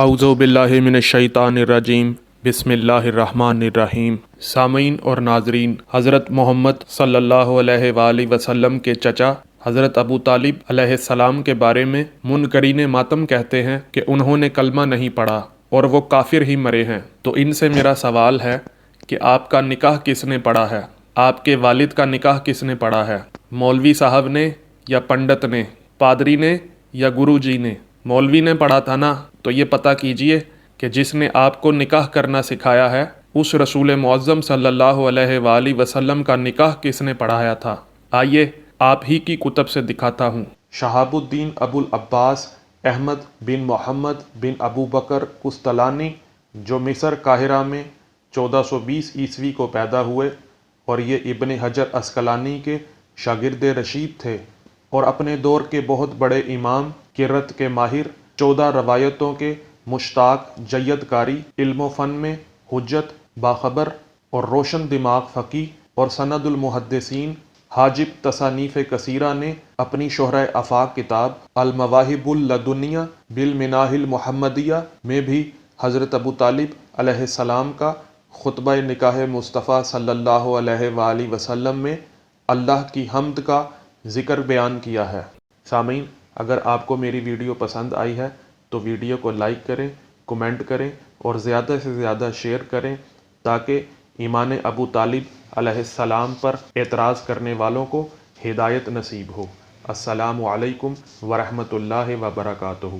اعوذ باللہ من الشیطان الرجیم بسم اللہ الرحمن الرحیم۔ سامعین اور ناظرین، حضرت محمد صلی اللہ علیہ وآلہ وسلم کے چچا حضرت ابو طالب علیہ السلام کے بارے میں منکرین ماتم کہتے ہیں کہ انہوں نے کلمہ نہیں پڑھا اور وہ کافر ہی مرے ہیں۔ تو ان سے میرا سوال ہے کہ آپ کا نکاح کس نے پڑھا ہے؟ آپ کے والد کا نکاح کس نے پڑھا ہے؟ مولوی صاحب نے یا پنڈت نے؟ پادری نے یا گرو جی نے؟ مولوی نے پڑھا تھا نا، تو یہ پتہ کیجئے کہ جس نے آپ کو نکاح کرنا سکھایا ہے اس رسول معظم صلی اللہ علیہ وآلہ وسلم کا نکاح کس نے پڑھایا تھا؟ آئیے آپ ہی کی کتب سے دکھاتا ہوں۔ شہاب الدین ابو العباس احمد بن محمد بن ابو بکر قسطلانی، جو مصر قاہرہ میں 1420 عیسوی کو پیدا ہوئے، اور یہ ابن حجر عسقلانی کے شاگرد رشید تھے اور اپنے دور کے بہت بڑے امام، قرأت کے ماہر، 14 روایتوں کے مشتاق، جید قاری، علم و فن میں حجت، باخبر اور روشن دماغ فقیہ اور سند المحدثین، حاجب تصانیف کثیرہ نے اپنی شہرۂ آفاق کتاب المواہب اللدنیہ بالمناح المحمدیہ میں بھی حضرت ابو طالب علیہ السلام کا خطبہ نکاح مصطفیٰ صلی اللہ علیہ وآلہ وسلم میں اللہ کی حمد کا ذکر بیان کیا ہے۔ سامعین، اگر آپ کو میری ویڈیو پسند آئی ہے تو ویڈیو کو لائک کریں، کمنٹ کریں اور زیادہ سے زیادہ شیئر کریں تاکہ ایمان ابو طالب علیہ السلام پر اعتراض کرنے والوں کو ہدایت نصیب ہو۔ السلام علیکم ورحمۃ اللہ وبرکاتہ۔